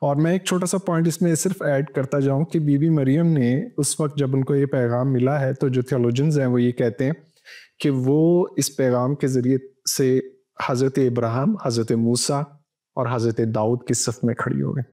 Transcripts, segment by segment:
और मैं एक छोटा सा पॉइंट इसमें सिर्फ ऐड करता जाऊं कि बीबी मरियम ने उस वक्त जब उनको ये पैगाम मिला है, तो जो थियोलॉजियंस हैं वो ये कहते हैं कि वो इस पैगाम के ज़रिए से हज़रत इब्राहिम, हज़रत मूसा और हज़रत दाऊद की सफ़ में खड़ी हो गई।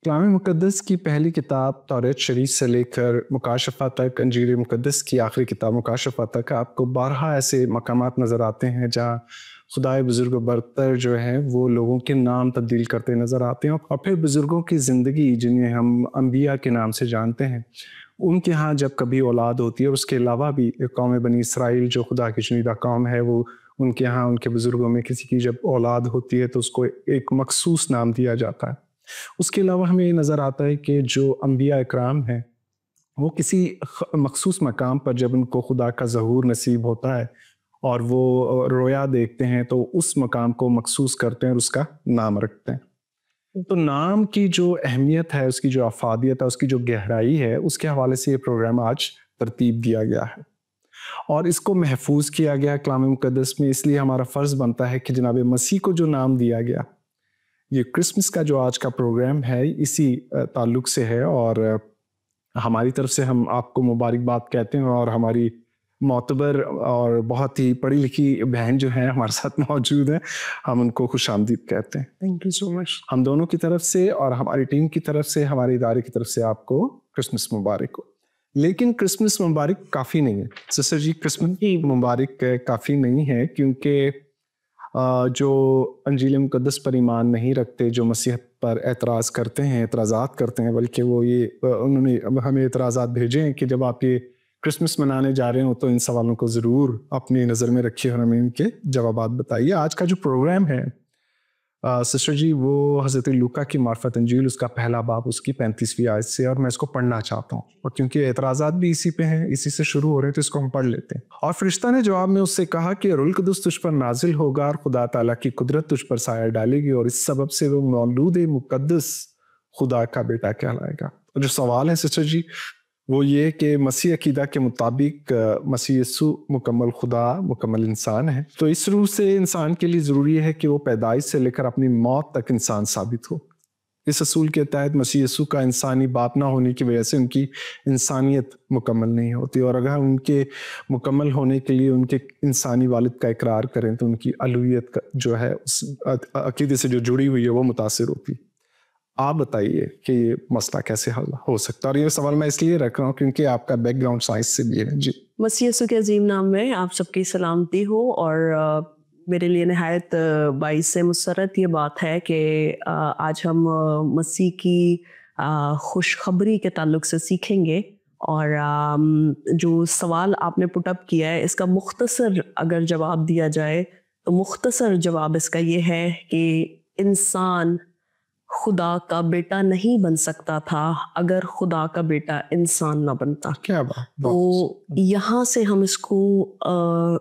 कलाम मुक़द्दस की पहली किताब तौरात शरीफ से लेकर मुकाशफ़ा तक, अंजील मुक़द्दस की आखिरी किताब मुकाशफ़ा तक आपको बारहा ऐसे मकामात नज़र आते हैं जहाँ खुदाए बुज़ुर्ग बरतर जो है वो लोगों के नाम तब्दील करते नज़र आते हैं। और फिर बुज़ुर्गों की ज़िंदगी जिन्हें हम अम्बिया के नाम से जानते हैं, उनके यहाँ जब कभी औलाद होती है, और उसके अलावा भी कौम बनी इसराइल जो खुदा की चुनीदा कौम है, वो उनके यहाँ उनके बुज़ुर्गों में किसी की जब औलाद होती है तो उसको एक मखसूस नाम दिया जाता है। उसके अलावा हमें ये नज़र आता है कि जो अम्बिया इकराम हैं वो किसी मखसूस मकाम पर जब उनको खुदा का ज़हूर नसीब होता है और वो रोया देखते हैं तो उस मकाम को मखसूस करते हैं और उसका नाम रखते हैं। तो नाम की जो अहमियत है, उसकी जो अफादियत है, उसकी जो गहराई है, उसके हवाले से ये प्रोग्राम आज तरतीब दिया गया है और इसको महफूज किया गया कलाम मुक़द्दस में। इसलिए हमारा फ़र्ज़ बनता है कि जनाब मसीह को जो नाम दिया गया, ये क्रिसमस का जो आज का प्रोग्राम है इसी ताल्लुक से है। और हमारी तरफ से हम आपको मुबारकबाद कहते हैं और हमारी मोतबर और बहुत ही पढ़ी लिखी बहन जो है हमारे साथ मौजूद है, हम उनको खुशामदीद कहते हैं। Thank you so much. हम दोनों की तरफ से और हमारी टीम की तरफ से, हमारे इदारे की तरफ से आपको क्रिसमस मुबारक हो। लेकिन क्रिसमस मुबारक काफ़ी नहीं है सिस्टर जी, क्रिसमस की मुबारक काफ़ी नहीं है, क्योंकि जो अंजील मुक़द्दस पर ईमान नहीं रखते, जो मसीहत पर एतराज़ करते हैं, एतराज़ात करते हैं, बल्कि वो ये उन्होंने हमें एतराज़ात भेजे हैं कि जब आप ये क्रिसमस मनाने जा रहे हो तो इन सवालों को ज़रूर अपनी नज़र में रखिए और हमें इनके जवाबात बताइए। आज का जो प्रोग्राम है सिस्टर जी, वो हज़रत लूका की मार्फत अंजील उसका पहला बाब उसकी 35वीं आयत से, और मैं इसको पढ़ना चाहता हूँ और क्योंकि एतराज़ात भी इसी पे हैं, इसी से शुरू हो रहे हैं, तो इसको हम पढ़ लेते हैं। और फरिश्ता ने जवाब में उससे कहा कि रूहुल कुद्दुस तुझ पर नाजिल होगा और खुदा ताला की कुदरत तुझ पर साया डालेगी और इस सबब से वो मौलूद मुक़द्दस खुदा का बेटा कहलाएगा। और जो सवाल है सिस्टर जी वो ये कि मसीह अकीदा के मुताबिक मसीह यीशु मुकम्मल खुदा, मुकम्मल इंसान है, तो इस रूह से इंसान के लिए ज़रूरी है कि वो पैदाइश से लेकर अपनी मौत तक इंसान साबित हो। इस असूल के तहत मसीह यीशु का इंसानी बाप ना होने की वजह से उनकी इंसानियत मुकम्मल नहीं होती, और अगर उनके मुकम्मल होने के लिए उनके इंसानी वालिद का इकरार करें तो उनकी अलूहियत जो है उस अकीदे से जो जुड़ी हुई है वो मुतासिर होती। आप बताइए कि ये मसला कैसे हल हो सकता है, और ये सवाल मैं इसलिए रख रहा हूँ क्योंकि आपका बैकग्राउंड साइंस से भी है। जी, मसीह यीशु के अजीम नाम में आप सबकी सलामती हो। और मेरे लिए निहायत बाइस से मुसरत ये बात है कि आज हम मसीह की खुशखबरी के ताल्लुक से सीखेंगे। और जो सवाल आपने पुटअप किया है इसका मुख्तसर अगर जवाब दिया जाए तो मुख्तसर जवाब इसका ये है कि इंसान खुदा का बेटा नहीं बन सकता था अगर खुदा का बेटा इंसान ना बनता। क्या बात। तो यहाँ से हम इसको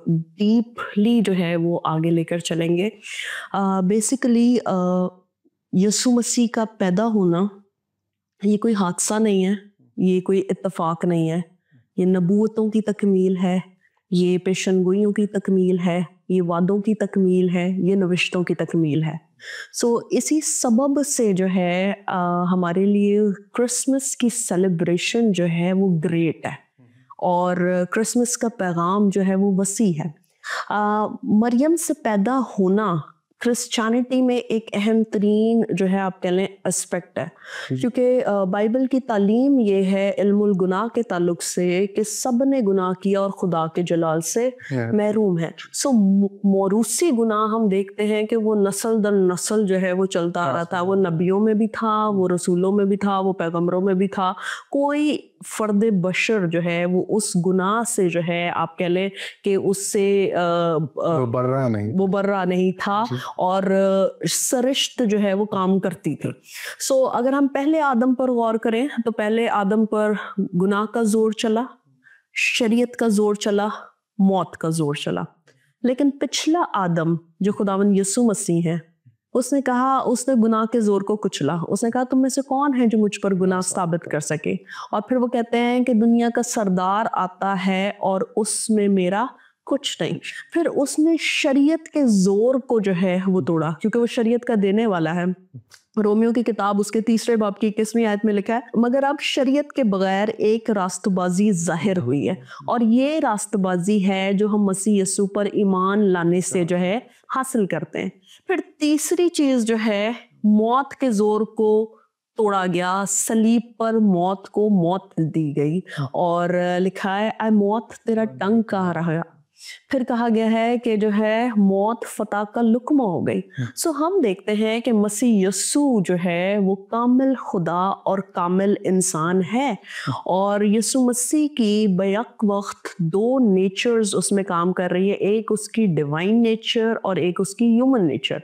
डीपली जो है वो आगे लेकर चलेंगे। बेसिकली यीशु मसीह का पैदा होना ये कोई हादसा नहीं है, ये कोई इत्तेफाक नहीं है, ये नबूवतों की तकमील है, ये पेशनगोइयों की तकमील है, ये वादों की तकमील है, ये नविश्तों की तकमील है। इसी सबब से जो है हमारे लिए क्रिसमस की सेलिब्रेशन जो है वो ग्रेट है और क्रिसमस का पैगाम जो है वो वसी है। मरियम से पैदा होना क्रिश्चियनिटी में एक अहम तरीन जो है आप कह लें एस्पेक्ट है, क्योंकि बाइबल की तालीम ये है इल्मुल गुनाह के ताल्लुक से कि सब ने गुनाह किया और खुदा के जलाल से महरूम है। मौरूसी गुनाह हम देखते हैं कि वो नस्ल दर नस्ल जो है वो चलता आ रहा था, वो नबियों में भी था, वो रसूलों में भी था, वो पैगंबरों में भी था। कोई फर्द बशर जो है वो उस गुनाह से जो है आप कह लें कि उससे वो बर्रा नहीं था और सरिश्त जो है वो काम करती थी। अगर हम पहले आदम पर गौर करें तो पहले आदम पर गुनाह का जोर चला, शरीयत का जोर चला, मौत का जोर चला। लेकिन पिछला आदम जो खुदावंद यीशु मसीह है, उसने कहा, उसने गुनाह के जोर को कुचला। उसने कहा तुम में से कौन है जो मुझ पर गुनाह साबित कर सके। और फिर वो कहते हैं कि दुनिया का सरदार आता है और उसमें मेरा कुछ नहीं। फिर उसने शरीयत के जोर को जो है वो तोड़ा, क्योंकि वो शरीयत का देने वाला है। रोमियो की किताब उसके 3 बाब की 21वीं आयत में लिखा है, मगर अब शरीयत के बगैर एक रास्तबाजी जाहिर हुई है, और ये रास्तबाजी है जो हम मसीह यीशु पर ईमान लाने से जो है हासिल करते हैं। फिर तीसरी चीज जो है, मौत के जोर को तोड़ा गया, सलीब पर मौत को मौत दी गई, और लिखा है ऐ मौत तेरा टंग कहाँ रहा। फिर कहा गया है कि जो है मौत फतह का लुक्मा हो गई। सो हम देखते हैं कि मसीह यीशु जो है वो कामिल खुदा और कामिल इंसान है, और यीशु मसीह की बैक वक्त 2 नेचर्स उसमें काम कर रही है, एक उसकी डिवाइन नेचर और एक उसकी ह्यूमन नेचर।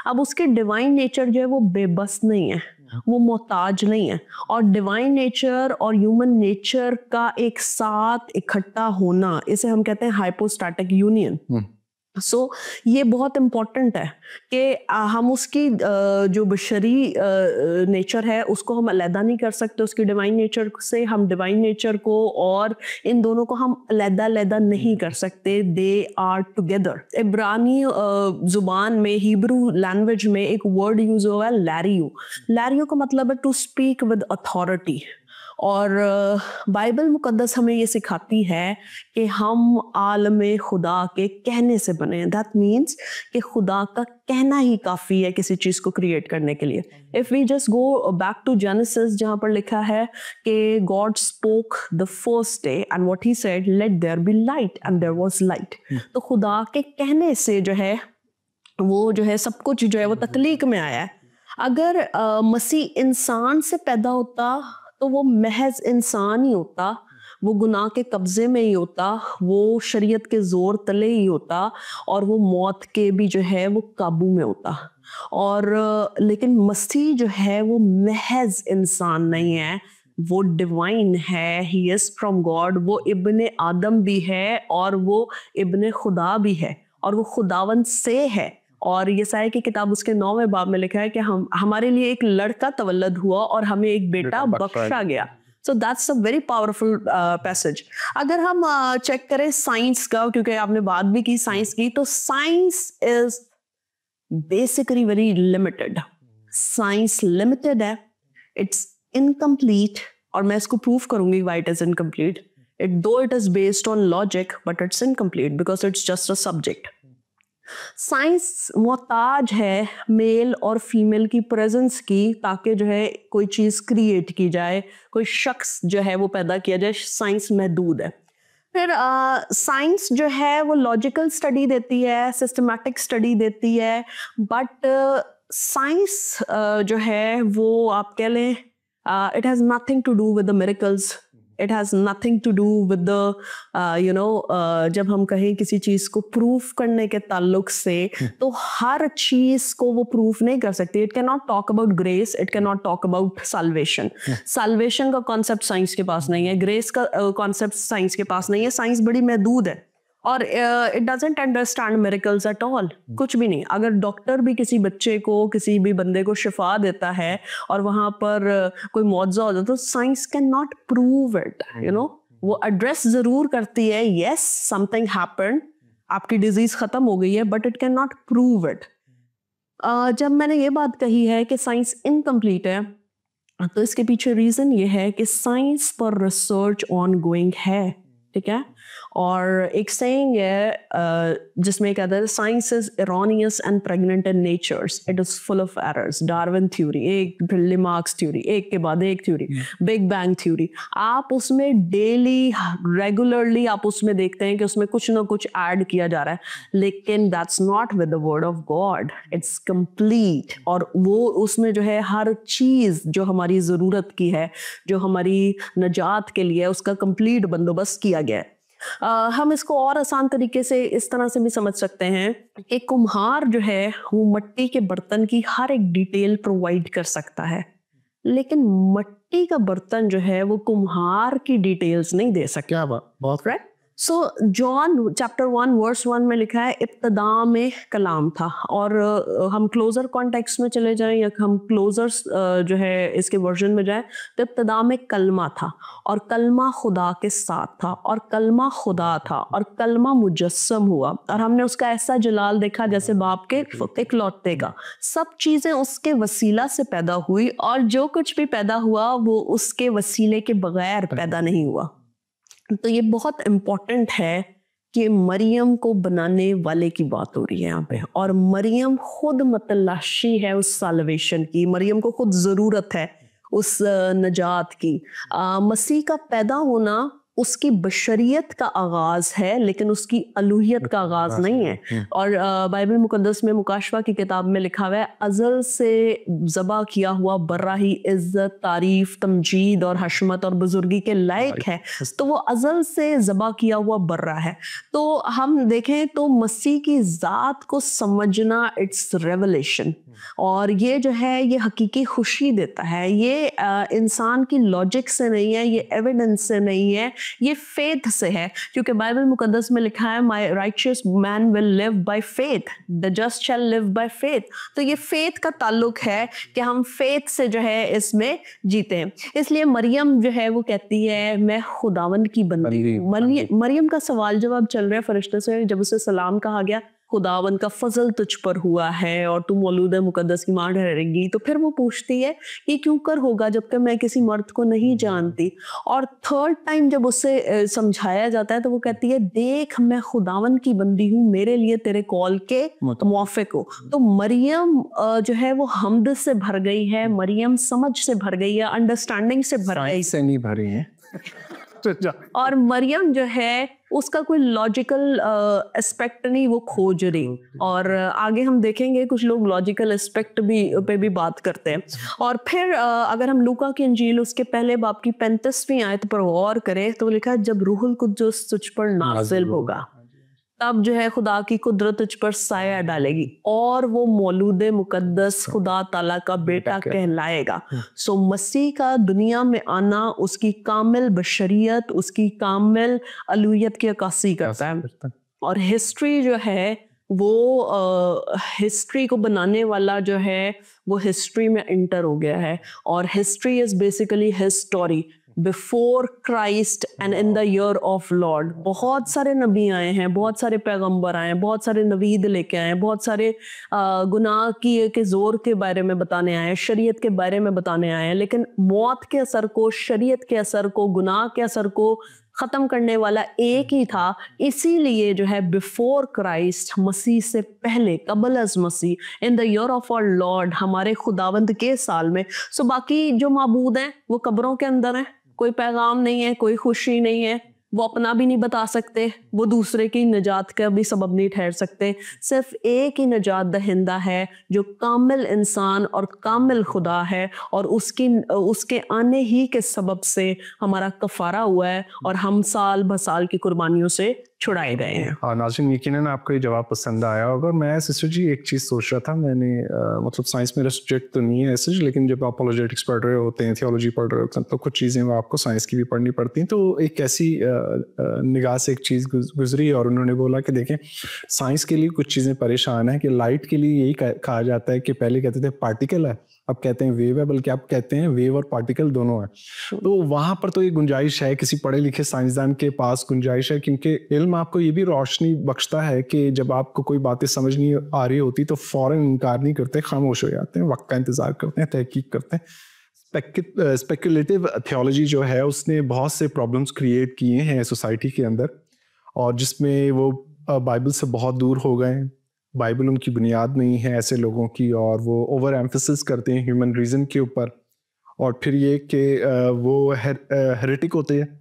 अब उसकी डिवाइन नेचर जो है वो बेबस नहीं है, वो मोहताज नहीं है, और डिवाइन नेचर और ह्यूमन नेचर का एक साथ इकट्ठा होना, इसे हम कहते हैं हाइपोस्टैटिक यूनियन। सो ये बहुत इम्पोर्टेंट है कि हम उसकी जो बशरी नेचर है उसको हम अलहदा नहीं कर सकते उसकी डिवाइन नेचर से। हम डिवाइन नेचर को और इन दोनों को हम अलहदा नहीं कर सकते, दे आर टुगेदर। इब्रानी जुबान में, हिब्रू लैंग्वेज में एक वर्ड यूज हुआ है लैरियो। लैरियो का मतलब है टू स्पीक विद अथॉरिटी, और बाइबल मुकद्दस हमें ये सिखाती है कि हम आलमे खुदा के कहने से बने हैं। दैट मीन्स कि खुदा का कहना ही काफ़ी है किसी चीज़ को क्रिएट करने के लिए। If we just go back to Genesis, जहाँ पर लिखा है कि God spoke the first day and what he said let there be light and there was light. तो खुदा के कहने से जो है वो जो है सब कुछ जो है वो तख्लीक में आया है। अगर मसीह इंसान से पैदा होता तो वो महज इंसान ही होता, वो गुनाह के कब्जे में ही होता, वो शरीयत के जोर तले ही होता, और वो मौत के भी जो है वो काबू में होता। और लेकिन मसीह जो है वो महज इंसान नहीं है, वो डिवाइन है, ही इज फ्रॉम गॉड। वो इब्ने आदम भी है और वो इब्ने खुदा भी है, और वो खुदावंद से है। और यसाया की किताब उसके 9वें बाब में लिखा है कि हमारे लिए एक लड़का तवल्लद हुआ और हमें एक बेटा बख्शा गया। So that's a very powerful passage. अगर हम चेक करें साइंस का, क्योंकि आपने बात भी की साइंस की, तो science is basically very limited. Science limited है, इट्स इनकम्प्लीट, और मैं इसको प्रूव करूंगी व्हाई इट इज इनकम्प्लीट। दो it is based on logic, but it's incomplete because it's just a subject. Science मोहताज है मेल और फीमेल की प्रेजेंस की, ताकि जो है कोई चीज़ क्रिएट की जाए, कोई शख्स जो है वो पैदा किया जाए। साइंस महदूद है। फिर साइंस जो है वो लॉजिकल स्टडी देती है, सिस्टमैटिक स्टडी देती है, बट साइंस जो है वो आप कह लें it has nothing to do with the miracles, it has nothing to do with the जब हम कहें किसी चीज़ को प्रूफ करने के ताल्लुक से, तो हर चीज़ को वो प्रूफ नहीं कर सकती। It can not talk about grace, it can not talk about salvation. Salvation का कॉन्सेप्ट साइंस के पास नहीं है, ग्रेस का कॉन्सेप्ट साइंस के पास नहीं है। साइंस बड़ी महदूद है, और it doesn't understand miracles at all, कुछ भी नहीं। अगर डॉक्टर भी किसी बच्चे को, किसी भी बंदे को शिफा देता है और वहां पर कोई मुआवजा हो जाता, तो science can not prove it, you know. वो एड्रेस जरूर करती है, यस समथिंग हैपेंड, आपकी डिजीज खत्म हो गई है, but it can not prove it. जब मैंने ये बात कही है कि साइंस इनकम्प्लीट है, तो इसके पीछे रीजन ये है कि साइंस पर रिसर्च ऑन गोइंग है, ठीक है। और एक सेइंग है जिसमें कहता है science is erroneous and pregnant in nature's, it is full of errors. Darwin theory, एक लिमार्क्स थ्योरी, एक के बाद एक थ्योरी, बिग बैंग थ्योरी। आप उसमें डेली रेगुलरली आप उसमें देखते हैं कि उसमें कुछ ना कुछ ऐड किया जा रहा है, लेकिन that's not with the word of God, it's complete. और वो उसमें जो है हर चीज जो हमारी जरूरत की है, जो हमारी नजात के लिए, उसका कंप्लीट बंदोबस्त किया गया है। हम इसको और आसान तरीके से इस तरह से भी समझ सकते हैं कि कुम्हार जो है वो मिट्टी के बर्तन की हर एक डिटेल प्रोवाइड कर सकता है, लेकिन मिट्टी का बर्तन जो है वो कुम्हार की डिटेल्स नहीं दे सकता। क्या बात, बहुत right. So John chapter 1 verse 1 में लिखा है इब्तदा में कलाम था। और हम क्लोजर कॉन्टेक्स्ट में चले जाएं या हम क्लोजर जो है इसके वर्जन में जाएं तो इब्तदा में कलमा था और कलमा खुदा के साथ था और कलमा खुदा था और कलमा मुजस्सम हुआ और हमने उसका ऐसा जलाल देखा जैसे बाप के इकलौते का। सब चीज़ें उसके वसीला से पैदा हुई और जो कुछ भी पैदा हुआ वो उसके वसीले के बगैर पैदा नहीं हुआ। तो ये बहुत इम्पोर्टेंट है कि मरियम को बनाने वाले की बात हो रही है यहाँ पे, और मरियम खुद मतलाशी है उस साल्वेशन की। मरियम को खुद ज़रूरत है उस नजात की। मसीह का पैदा होना उसकी बशरियत का आगाज है लेकिन उसकी अलूहियत का आगाज नहीं है। और बाइबल मुकद्दस में मुकाशवा की किताब में लिखा हुआ है अज़ल से ज़बा किया हुआ बर्रा ही इज्जत तारीफ तमजीद और हशमत और बुजुर्गी के लायक है। तो वो अज़ल से ज़बा किया हुआ बर्रा है। तो हम देखें तो मसीह की ज़ात को समझना इट्स रेवलेशन, और ये जो है ये हकीकी खुशी देता है। ये इंसान की लॉजिक से नहीं है, ये एविडेंस से नहीं है, ये फेथ से है। क्योंकि बाइबल मुकद्दस में लिखा है my righteous man will live by faith, the just shall live by faith. तो ये फेथ का ताल्लुक है कि हम फेथ से जो है इसमें जीते हैं। इसलिए मरियम जो है वो कहती है मैं खुदावंद की बंदी हूँ। मरियम का सवाल जवाब चल रहा है फरिश्ते से जब उसे सलाम कहा गया, खुदावन का फजल तुझ पर हुआ है और तू मौलूद मुकद्दस की मां ठहरेगी। तो फिर वो पूछती है ये क्यों कर होगा जबकि मैं किसी मर्द को नहीं जानती। और थर्ड टाइम जब उससे समझाया जाता है तो वो कहती है देख मैं खुदावन की बंदी हूँ, मेरे लिए तेरे कॉल के मुआफिक हो। तो मरियम जो है वो हमद से भर गई है, मरियम समझ से भर गई है, अंडरस्टैंडिंग से भर गई से नहीं भरी है। और मरियम जो है उसका कोई लॉजिकल एस्पेक्ट नहीं वो खोज रही। और आगे हम देखेंगे कुछ लोग लॉजिकल एस्पेक्ट पे भी बात करते हैं। और फिर अगर हम लूका की इंजील उसके पहले बाब की 35वीं आयत पर गौर करें तो लिखा है जब रूहुल कुद्दुस तुझ पर नाज़िल होगा तब जो है खुदा की कुदरत तुझ पर साया डालेगी और वो मौलूद मुकद्दस खुदा ताला का बेटा कहलाएगा। सो मसीह का दुनिया में आना उसकी कामिल बशरियत, उसकी कामिल अलूहियत की अक्कासी करता है। और हिस्ट्री जो है वो हिस्ट्री को बनाने वाला जो है वो हिस्ट्री में इंटर हो गया है। और history is basically his story before Christ and in the year of Lord. बहुत सारे नबी आए हैं, बहुत सारे पैगंबर आए हैं, बहुत सारे नवीद लेके आए हैं, बहुत सारे गुनाह की के जोर के बारे में बताने आए हैं, शरीयत के बारे में बताने आए हैं। लेकिन मौत के असर को, शरीयत के असर को, गुनाह के असर को ख़त्म करने वाला एक ही था। इसीलिए जो है बिफोर क्राइस्ट, मसीह से पहले, कबल अज मसीह, in the year of our lord, हमारे खुदावंद के साल में। सो बाकी जो माबूद हैं वो कब्रों के अंदर हैं, कोई पैगाम नहीं है, कोई खुशी नहीं है, वो अपना भी नहीं बता सकते, वो दूसरे की निजात का भी सबब नहीं ठहर सकते। सिर्फ एक ही निजात दहिंदा है जो कामिल इंसान और कामिल खुदा है, और उसके आने ही के सबब से हमारा कफारा हुआ है और हम साल बसाल की कुर्बानियों से छुड़ाए गए हैं। हाँ नाज़रीन, यकीनन आपको ये जवाब पसंद आया होगा। मैं सिस्टर जी एक चीज़ सोच रहा था, मैंने मतलब साइंस मेरा सब्जेक्ट तो नहीं है ऐसे, लेकिन जब आप अपोलोजेटिक्स पढ़ रहे होते हैं, थियोलॉजी पढ़ रहे होते हैं, तो कुछ चीज़ें वो आपको साइंस की भी पढ़नी पड़ती हैं। तो एक ऐसी निगाह से एक चीज़ गुजरी और उन्होंने बोला कि देखें साइंस के लिए कुछ चीज़ें परेशान हैं कि लाइट के लिए यही कहा जाता है कि पहले कहते थे पार्टिकल है, अब कहते हैं वेव है, बल्कि आप कहते हैं वेव और पार्टिकल दोनों है। तो वहाँ पर तो ये गुंजाइश है, किसी पढ़े लिखे साइंसदान के पास गुंजाइश है, क्योंकि इल्म आपको ये भी रोशनी बख्शता है कि जब आपको कोई बातें समझ नहीं आ रही होती तो फौरन इनकार नहीं करते, खामोश हो जाते हैं, वक्त का इंतज़ार करते हैं, तहकीक करते हैं। स्पेकुलेटिव थियोलॉजी जो है उसने बहुत से प्रॉब्लम्स क्रिएट किए हैं सोसाइटी के अंदर, और जिसमें वो बाइबल से बहुत दूर हो गए हैं। बाइबल उनकी बुनियाद नहीं है ऐसे लोगों की, और वो ओवर एम्फेसिस करते हैं ह्यूमन रीज़न के ऊपर। और फिर ये कि वो हेरेटिक होते हैं,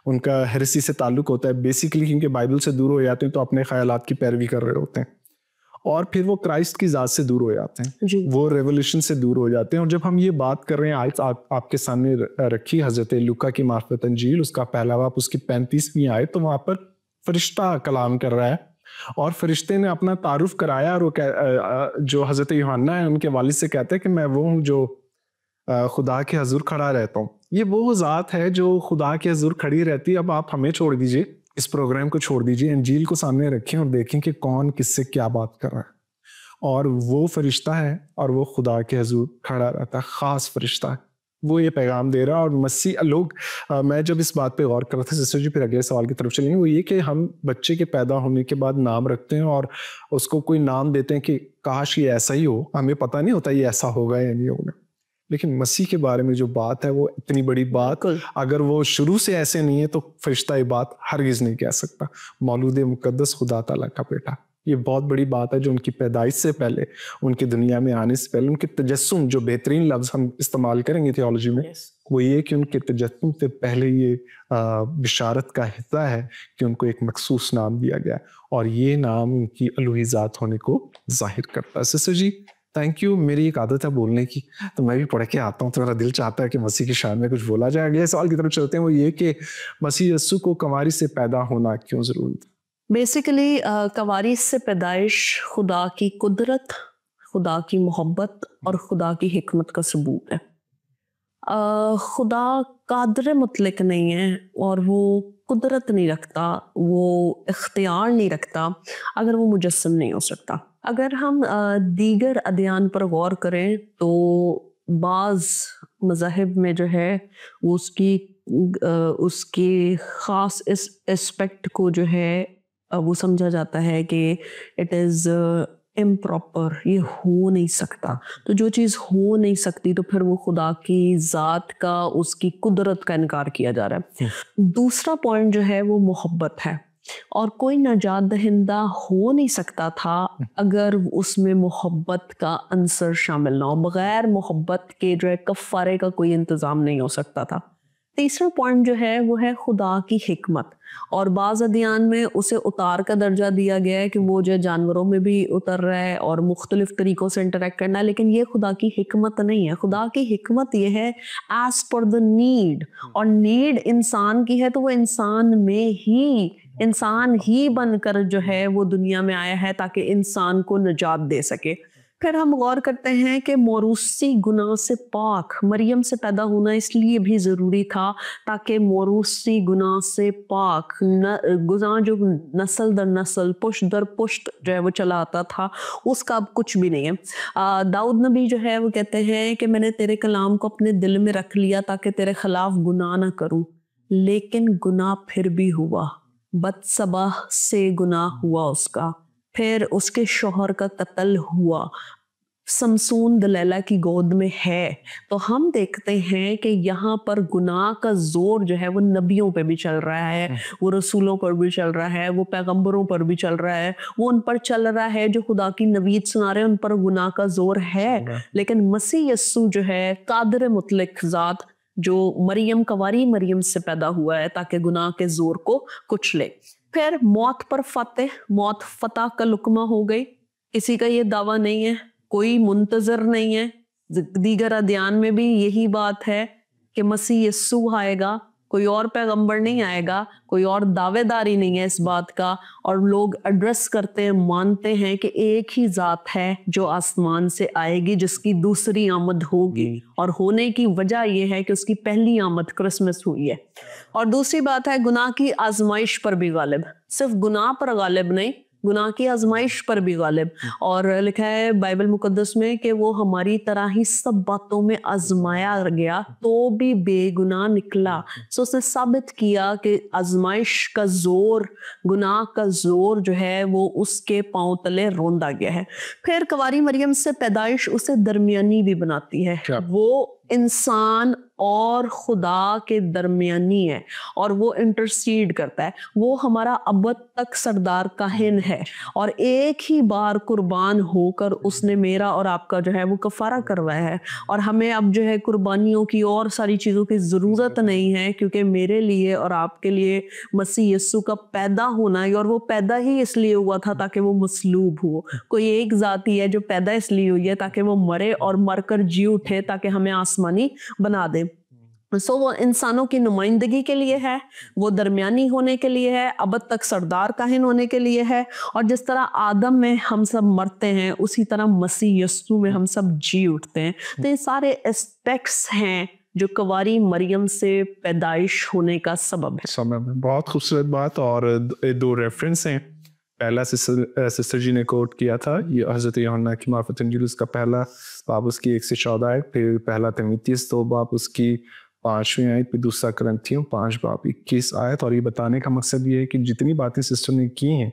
उनका हेरेसी से ताल्लुक़ होता है बेसिकली, क्योंकि बाइबल से दूर हो जाते हैं तो अपने ख़यालात की पैरवी कर रहे होते हैं। और फिर वो क्राइस्ट की ज़ात से दूर हो जाते हैं, वो रेवोल्यूशन से दूर हो जाते हैं। और जब हम ये बात कर रहे हैं, आज आपके सामने रखी हज़रत लूका की मार्फत इंजील, उसका पहला बाब, उसकी 35वीं आयत, तो वहाँ पर फरिश्ता कलाम कर रहा है और फरिश्ते ने अपना तारुफ कराया, और वो जो हज़रत यूहन्ना है उनके वालिद से कहता है कि मैं वो हूँ जो खुदा के हजूर खड़ा रहता हूँ। ये वो ज़ात है जो खुदा के हजूर खड़ी रहती है। अब आप हमें छोड़ दीजिए, इस प्रोग्राम को छोड़ दीजिए, इंजील को सामने रखें और देखें कि कौन किससे क्या बात कर रहा है, और वो फरिश्ता है और वो खुदा के हजूर खड़ा रहता है, ख़ास फरिश्ता है, वो ये पैगाम दे रहा है। और मसीह लोग मैं जब इस बात पे गौर कर रहा था सिस्टर जी, फिर अगले सवाल की तरफ चलेंगे, वो ये कि हम बच्चे के पैदा होने के बाद नाम रखते हैं और उसको कोई नाम देते हैं कि काश ये ऐसा ही हो, हमें पता नहीं होता ये ऐसा होगा या नहीं होगा। लेकिन मसीह के बारे में जो बात है वो इतनी बड़ी बात, अगर वो शुरू से ऐसे नहीं है तो फरिश्ता ये बात हरगिज़ नहीं कह सकता। मौलूद मुकद्दस खुदा ताला का बेटा, ये बहुत बड़ी बात है जो उनकी पैदाइश से पहले, उनकी दुनिया में आने से पहले, उनके तजस्सुम, जो बेहतरीन लफ्ज़ हम इस्तेमाल करेंगे थियोलॉजी में, वो ये कि उनके तजस्सुम से पहले ये बिशारत का हिस्सा है कि उनको एक मखसूस नाम दिया गया, और ये नाम उनकी अलूही ज़ात होने को जाहिर करता है। Sister ji thank you. मेरी एक आदत है बोलने की, तो मैं भी पढ़ के आता हूँ, तो मेरा दिल चाहता है कि मसीह की शान में कुछ बोला जाए। अगले सवाल की तरफ चलते हैं, वो ये कि मसीह यस्सु को कंवारी से पैदा होना क्यों ज़रूरी था? बेसिकली कंवारी से पैदाइश खुदा की कुदरत, खुदा की मोहब्बत और खुदा की हिकमत का सबूत है। खुदा कादर मुतलक नहीं है और वो कुदरत नहीं रखता, वो इख्तियार नहीं रखता अगर वो मुजस्सम नहीं हो सकता। अगर हम दीगर अदियान पर गौर करें तो बाज़ मज़ाहिब में जो है वो उसकी ख़ास इस एस्पेक्ट को जो है वो समझा जाता है कि इट इज़ इम्प्रॉपर, ये हो नहीं सकता। तो जो चीज़ हो नहीं सकती तो फिर वो खुदा की ज़ात का, उसकी कुदरत का इनकार किया जा रहा है। दूसरा पॉइंट जो है वो मोहब्बत है, और कोई नजात दहिंदा हो नहीं सकता था अगर उसमें मोहब्बत का अंसर शामिल ना हो। बगैर मोहब्बत के जो है कफ़ारे का कोई इंतज़ाम नहीं हो सकता था। तीसरा पॉइंट जो है वो है खुदा की हिकमत, और बाज़ अदियान में उसे उतार का दर्जा दिया गया है कि वो जो जानवरों में भी उतर रहा है और मुख्तलिफ तरीक़ों से इंटरेक्ट करना है, लेकिन ये खुदा की हिकमत नहीं है। खुदा की हिकमत ये है एज पर द नीड, और नीड इंसान की है तो वो इंसान ही बनकर जो है वो दुनिया में आया है ताकि इंसान को निजात दे सके। फिर हम गौर करते हैं कि मोरूसी गुनाह से पाक मरियम से पैदा होना इसलिए भी ज़रूरी था ताकि मोरूसी गुनाह से पाक गुनाह जो नस्ल दर नस्ल, पुश्त दर पुश्त जो है वो चला आता था, उसका अब कुछ भी नहीं है। दाऊद नबी जो है वो कहते हैं कि मैंने तेरे कलाम को अपने दिल में रख लिया ताकि तेरे खिलाफ गुनाह ना करूं, लेकिन गुनाह फिर भी हुआ। बदसबा से गुनाह हुआ उसका, फिर उसके शौहर का कत्ल हुआ, समसून दलैला की गोद में है। तो हम देखते हैं कि यहाँ पर गुनाह का जोर जो है वो नबियों पे भी चल रहा है, वो रसूलों पर भी चल रहा है, वो पैगंबरों पर भी चल रहा है, वो उन पर चल रहा है जो खुदा की नवीद सुना रहे हैं, उन पर गुनाह का जोर है। लेकिन मसीह यस्सु जो है कादर मुतलक ज़ात, जो मरियम कंवारी मरियम से पैदा हुआ है ताकि गुनाह के जोर को कुचले। फिर मौत पर फतेह, मौत फतह का लुकमा हो गई। किसी का ये दावा नहीं है, कोई मुंतजर नहीं है। दीगर अध्यान में भी यही बात है कि मसीह यस्सु आएगा, कोई और पैगंबर नहीं आएगा, कोई और दावेदारी नहीं है इस बात का। और लोग एड्रेस करते हैं, मानते हैं कि एक ही ज़ात है जो आसमान से आएगी, जिसकी दूसरी आमद होगी, और होने की वजह यह है कि उसकी पहली आमद क्रिसमस हुई है। और दूसरी बात है गुनाह की आजमाइश पर भी गालिब, सिर्फ गुनाह पर गालिब नहीं, गुनाह की आजमाइश पर भी गालिब। और लिखा है बाइबल मुकद्दस में कि वो हमारी तरह ही सब बातों में आजमाया गया तो भी बेगुनाह निकला। सो उसने साबित किया कि आजमाइश का जोर, गुनाह का जोर जो है वो उसके पांव तले रोंदा गया है। फिर कंवारी मरियम से पैदाइश उसे दरमियानी भी बनाती है, वो इंसान और खुदा के दरमियानी है, और वो इंटरसीड करता है। वो हमारा अब तक सरदार काहिन है, और एक ही बार कुर्बान होकर उसने मेरा और आपका जो है वो कफारा करवाया है। और हमें अब जो है कुर्बानियों की और सारी चीज़ों की ज़रूरत नहीं है, क्योंकि मेरे लिए और आपके लिए मसीह यस्सु का पैदा होना है, और वो पैदा ही इसलिए हुआ था ताकि वो मसलूब हो। कोई एक जाति है जो पैदा इसलिए हुई है ताकि वो मरे और मरकर जी उठे ताकि हमें आसमानी बना दे। सो वो इंसानों की नुमाइंदगी के लिए है, वो दरमियानी होने के लिए है, अब तक सरदार काहिन होने के लिए है। और जिस तरह आदम में हम सब मरते हैं, उसी तरह मसीह यस्सु में हम सब जी उठते हैं। तो ये सारे एस्पेक्ट्स हैं जो कवारी मरियम से पैदाइश होने का सबब है। समय में बहुत खूबसूरत बात। और दो रेफरेंस हैं। पहला सिस्टर जी ने कोट किया था, ये हज़रत यूहन्ना की मार्फत इंजील उसका पहला बाब उसकी 1 से 14 आयत, फिर पहला तीमुथियुस 2 बाब उसकी 5वीं आयत, फिर दूसरा करंथियों 5 बाब 21 आयत। और ये बताने का मकसद ये है कि जितनी बातें सिस्टर ने की हैं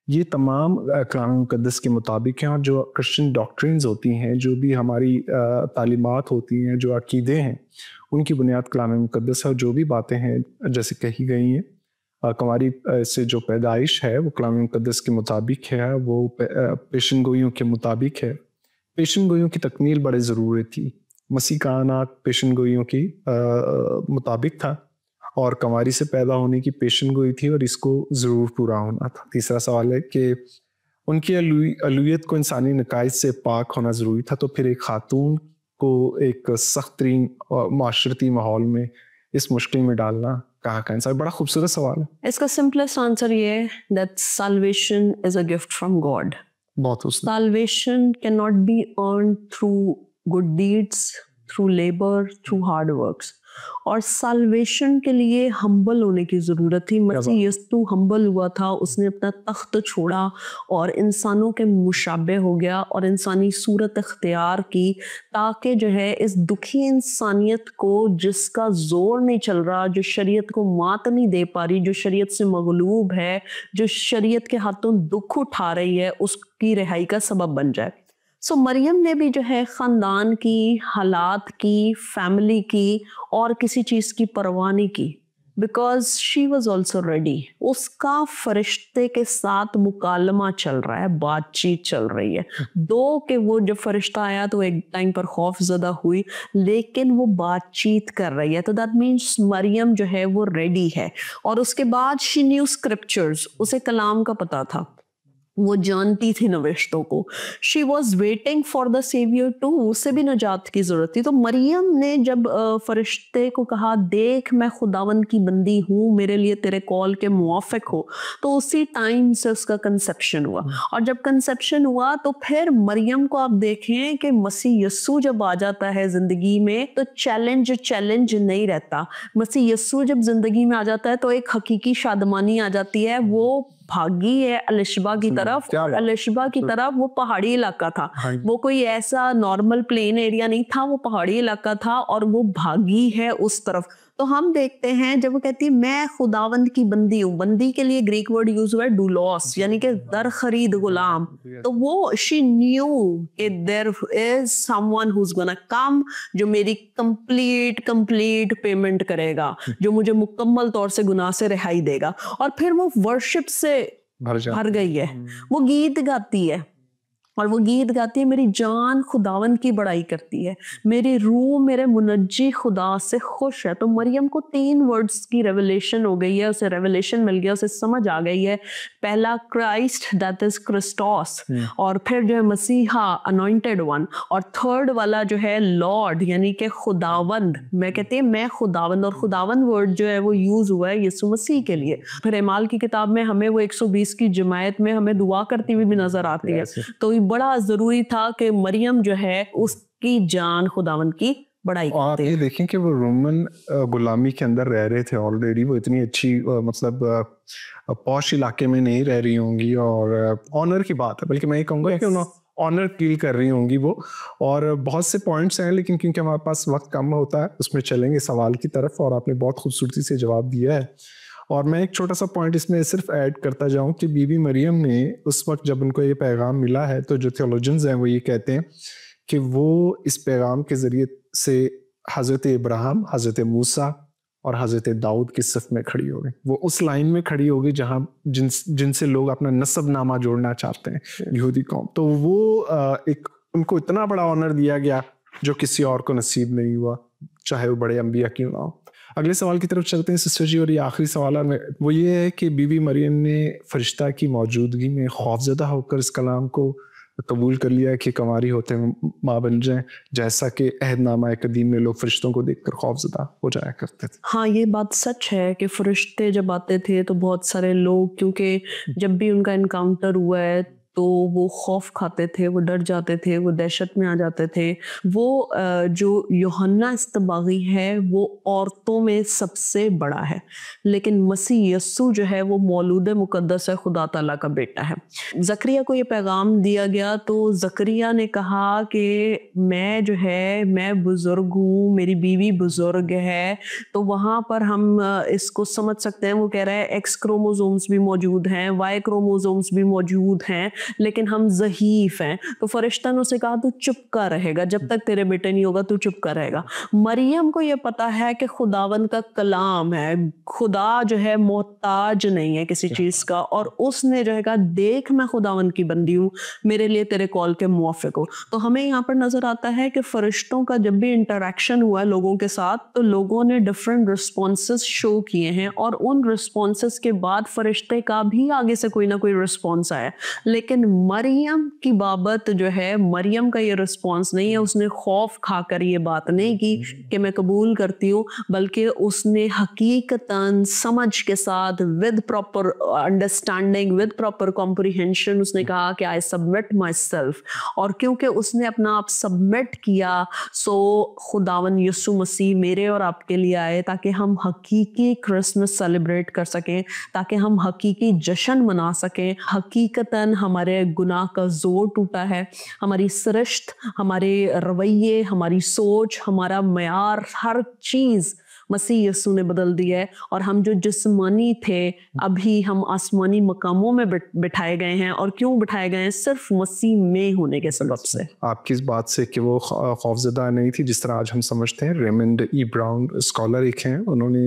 ये तमाम कलाम मुक़द्दस के मुताबिक हैं। और जो क्रिश्चियन डॉक्ट्रिन्स होती हैं, जो भी हमारी तालीमात होती हैं, जो अकीदे हैं, उनकी बुनियाद कलाम मुक़द्दस है। और जो भी बातें हैं जैसे कही गई हैं कुंवारी से जो पैदाइश है वो कलाम मुक़द्दस के मुताबिक है, वो पेशन गोइयों के मुताबिक है। पेशन गोइयों की तकमील बड़े ज़रूरी थी। मसीह का आना पेशन गोइयों की मुताबिक था और कंवारी से पैदा होने की पेशन गोई थी और इसको ज़रूर पूरा होना था। तीसरा सवाल है कि उनकी अलूयत को इंसानी नकाइज से पाक होना ज़रूरी था, तो फिर एक खातून को एक सख्त तरीन माशरती माहौल में इस मुश्किल में डालना कहाँ का इंसान। बड़ा खूबसूरत सवाल है। इसका सिंपलेस्ट आंसर ये है that salvation is a gift from God. बहुत खूबसूरत। Salvation can not be earn through good deeds, through labour, through hard works. और साल्वेशन के लिए हम्बल होने की ज़रूरत थी। मसीह यीशु हम्बल हुआ था, उसने अपना तख्त छोड़ा और इंसानों के मुशाबे हो गया और इंसानी सूरत इख्तियार की, ताकि जो है इस दुखी इंसानियत को जिसका जोर नहीं चल रहा, जो शरीयत को मात नहीं दे पा रही, जो शरीयत से मगलूब है, जो शरीयत के हाथों दुख उठा रही है, उसकी रिहाई का सबब बन जाए। सो मरियम ने भी जो है ख़ानदान की, हालात की, फैमिली की और किसी चीज़ की परवाह नहीं की, because she was also ready. उसका फरिश्ते के साथ मुकालमा चल रहा है, बातचीत चल रही है। दो कि वो जब फरिश्ता आया तो एक टाइम पर खौफ ज़दा हुई, लेकिन वो बातचीत कर रही है, तो दैट मीन्स मरियम जो है वो रेडी है। और उसके बाद शी न्यू स्क्रिप्चर्स, उसे कलाम का पता था, वो जानती थी नविश्तों को। She was waiting for the saviour to, उसे भी नजात की जरूरत थी। तो मरियम ने जब फरिश्ते को कहा, देख मैं खुदावन की बंदी हूँ, मेरे लिए तेरे कॉल के मुआफिक हो, तो उसी टाइम से उसका कंसेप्शन हुआ। और जब कंसेप्शन हुआ तो फिर मरियम को आप देखें कि मसीह यस्सु जब आ जाता है जिंदगी में तो चैलेंज नहीं रहता। मसीह यस्सु जब जिंदगी में आ जाता है तो एक हकीकी शादमानी आ जाती है। वो भागी है अलिशबा की तरफ, और अलिशबा की तरफ वो पहाड़ी इलाका था, वो कोई ऐसा नॉर्मल प्लेन एरिया नहीं था, वो पहाड़ी इलाका था और वो भागी है उस तरफ। तो हम देखते हैं जब वो कहती है मैं खुदावंद की बंदी हूँ, बंदी के लिए ग्रीक वर्ड यूज हुआ है डूलोस, यानी कि दर खरीद गुलाम। तो वो शी न्यू कि there is someone who is gonna come जो मेरी कंप्लीट पेमेंट करेगा, जो मुझे मुकम्मल तौर से गुनाह से रिहाई देगा। और फिर वो वर्शिप से भर गई है, वो गीत गाती है और वो गीत गाती है, मेरी जान खुदावन की बड़ाई करती है, मेरी रूह मेरे मुनज्जी खुदा से खुश है। तो मरियम को 3 वर्ड्स की रेवलेशन हो गई है, उसे रेवलेशन मिल गया, उसे समझ आ गई है। पहला क्राइस्ट दैट इज क्रिस्टोस, और फिर जो है मसीहा अनॉइंटेड वन, और थर्ड वाला जो है लॉर्ड यानी कि खुदावंद। मैं कहती है मैं खुदावंद, और खुदावंद वर्ड जो है वो यूज हुआ है यीशु मसीह के लिए। फिर एमाल की किताब में हमें वो 120 की जमायत में हमें दुआ करती हुई भी नजर आती है। तो बड़ा जरूरी था कि मरियम जो है उसकी जान खुदावंद की बड़ाई करते। आप ये देखें कि वो रोमन गुलामी के अंदर रह रहे थे ऑलरेडी, वो इतनी अच्छी मतलब पॉश इलाके में नहीं रह रही होंगी, और ऑनर की बात है, बल्कि मैं ये कहूँगा कि उन्होंने ऑनर फील कर रही होंगी वो। और बहुत से पॉइंट्स हैं, लेकिन क्योंकि हमारे पास वक्त कम होता है उसमें चलेंगे सवाल की तरफ, और आपने बहुत खूबसूरती से जवाब दिया है। और मैं एक छोटा सा पॉइंट इसमें सिर्फ ऐड करता जाऊं कि बीबी मरियम ने उस वक्त जब उनको ये पैगाम मिला है, तो जो थियोलॉजियंस हैं वो ये कहते हैं कि वो इस पैगाम के ज़रिए से हज़रत इब्राहिम, हज़रत मूसा और हज़रत दाऊद की सफ़ में खड़ी हो गई। वो उस लाइन में खड़ी हो गई जहाँ जिनसे लोग अपना नस्बनामा जोड़ना चाहते हैं, यहूदी कौम। तो वो एक उनको इतना बड़ा ऑनर दिया गया जो किसी और को नसीब नहीं हुआ, चाहे वो बड़े अम्बिया क्यों ना हो। अगले सवाल की तरफ चलते हैं सिस्टर जी, और ये आखिरी सवाल है वो ये है कि बीबी मरियम ने फरिश्ता की मौजूदगी में खौफजदा होकर इस कलाम को कबूल कर लिया कि कंवारी होते माँ बन जाएं, जैसा कि अहदनामा कदीम में लोग फरिश्तों को देखकर खौफजदा हो जाया करते थे। हाँ, ये बात सच है कि फरिश्ते जब आते थे तो बहुत सारे लोग, क्योंकि जब भी उनका इनकाउंटर हुआ है तो वो खौफ खाते थे, वो डर जाते थे, वो दहशत में आ जाते थे। वो जो यूहन्ना इस्तबागी है वो औरतों में सबसे बड़ा है, लेकिन मसीह यस्सु जो है वो मौलूद मुकद्दस है, खुदा ताला का बेटा है। ज़करिया को ये पैगाम दिया गया तो ज़करिया ने कहा कि मैं जो है मैं बुज़ुर्ग हूँ, मेरी बीवी बुज़ुर्ग है। तो वहाँ पर हम इसको समझ सकते हैं। वो कह रहा है एक्स क्रोमोसोम्स भी मौजूद हैं, वाई क्रोमोसोम्स भी मौजूद हैं, लेकिन हम ज़हीफ़ हैं। तो फरिश्ता ने उसे कहा तू चुप का रहेगा, जब तक तेरे बेटे नहीं होगा तू चुप का रहेगा। मरियम को ये पता है कि खुदावन का कलाम है, खुदा जो है मोहताज नहीं है किसी चीज़ का, और उसने जो है कहा देख मैं खुदावन की बंदी हूँ, मेरे लिए तेरे कॉल के मुवाफिक हो। तो हमें यहाँ पर नजर आता है कि फरिश्तों का जब भी इंटरेक्शन हुआ है लोगों के साथ, तो लोगों ने डिफरेंट रिस्पॉन्सेस शो किए हैं, और उन रिस्पॉन्सेस के बाद फरिश्ते का भी आगे से कोई ना कोई रिस्पॉन्स आया। लेकिन मरियम की बाबत जो है, मरियम का ये रिस्पॉन्स नहीं है, उसने खौफ खाकर ये बात नहीं की कि मैं कबूल करती हूँ, बल्कि उसने हकीकतन समझ के साथ with proper understanding, with proper comprehension उसने कहा कि आई सबमिट माई सेल्फ। और क्योंकि उसने अपना आप सबमिट किया, सो खुदावन यीशु मसीह मेरे और आपके लिए आए ताकि हम हकीकी क्रिसमस सेलिब्रेट कर सकें, ताकि हम हकीकी जश्न मना सकें। हकीकतन हमारे गुनाह का जोर टूटा है, हमारी सरिश्त, हमारे रवैये, हमारी सोच, हमारा मयार, हर चीज़ मसीह यीशु ने बदल दिया है, और हम जो जिस्मानी थे अभी हम आसमानी मकामों में बिठाए गए हैं। और क्यों बिठाए गए हैं? सिर्फ मसीह में होने के सबब से। आपकी इस बात से कि वो खौफजदा नहीं थी जिस तरह आज हम समझते हैं। रेमंड ई ब्राउन स्कॉलर एक हैं, उन्होंने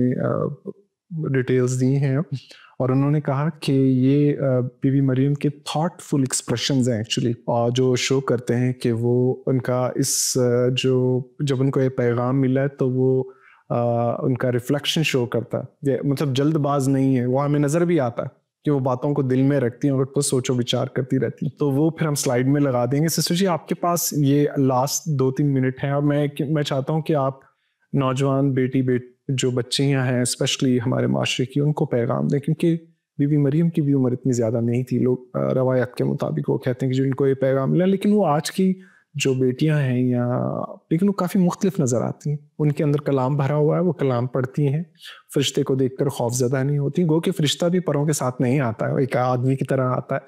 डिटेल्स दी हैं और उन्होंने कहा कि ये बीबी मरियम के थॉटफुल एक्सप्रेशंस हैं एक्चुअली, और जो शो करते हैं कि वो उनका इस जो जब उनको ये पैगाम मिला है तो वो उनका रिफ्लेक्शन शो करता है। ये मतलब जल्दबाज नहीं है, वो हमें नज़र भी आता है कि वो बातों को दिल में रखती हैं और उस पर सोचो विचार करती रहती हैं। तो वो फिर हम स्लाइड में लगा देंगे। सिस्टर जी, आपके पास ये लास्ट 2-3 मिनट हैं, और मैं चाहता हूँ कि आप नौजवान जो बच्चियाँ हैं स्पेशली हमारे माशरे की, उनको पैगाम दें, क्योंकि बीबी मरियम की भी उम्र इतनी ज़्यादा नहीं थी। लोग रवायत के मुताबिक वो कहते हैं कि जो इनको ये पैगाम मिला, लेकिन वो आज की जो बेटियां हैं लेकिन वो काफ़ी मुख्तलिफ नज़र आती हैं। उनके अंदर कलाम भरा हुआ है, वो कलाम पढ़ती हैं, फरिश्ते को देखकर खौफजदा नहीं होती। गो कि फरिश्ता भी परों के साथ नहीं आता है, एक आदमी की तरह आता है,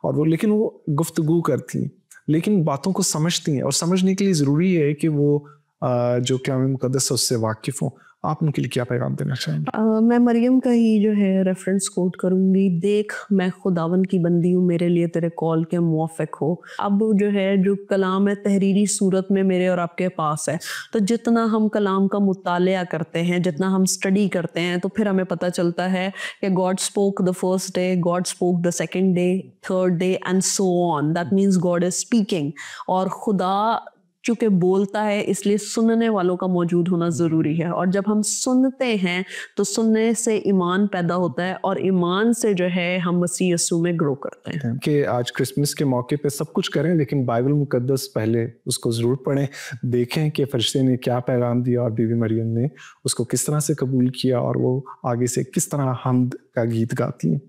और वो लेकिन वो गुफ्तगू करती हैं, लेकिन बातों को समझती हैं। और समझने के लिए ज़रूरी है कि वो जो कलाम मुक़द्दस है उससे वाकिफ़ हों। आप उनके लिए क्या पैगाम देना चाहेंगे? मैं मरियम का ही जो है रेफरेंस कोट करूंगी, देख मैं खुदावन की बंदी हूँ, मेरे लिए तेरे कॉल के मुवाफिक हो। अब जो है जो कलाम है तहरीरी सूरत में मेरे और आपके पास है, तो जितना हम कलाम का मुतालिया करते हैं, जितना हम स्टडी करते हैं, तो फिर हमें पता चलता है कि God spoke the first day, God spoke the second day, third day and so on. That means God is speaking. और खुदा चूँकि बोलता है, इसलिए सुनने वालों का मौजूद होना ज़रूरी है। और जब हम सुनते हैं तो सुनने से ईमान पैदा होता है, और ईमान से जो है हम मसीह यीशु में ग्रो करते हैं। कि आज क्रिसमस के मौके पे सब कुछ करें, लेकिन बाइबल मुकद्दस पहले उसको ज़रूर पढ़ें, देखें कि फरिश्ते ने क्या पैगाम दिया और बीबी मरियम ने उसको किस तरह से कबूल किया, और वो आगे से किस तरह हम्द का गीत गाती हैं।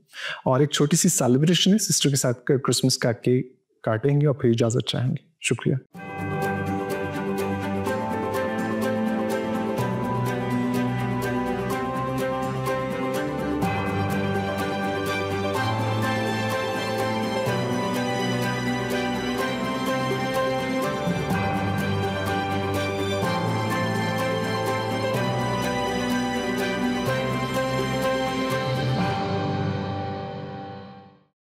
और एक छोटी सी सेलिब्रेशन है, सिस्टर के साथ क्रिसमस का केक काटेंगे और फिर इजाज़त चाहेंगे। शुक्रिया।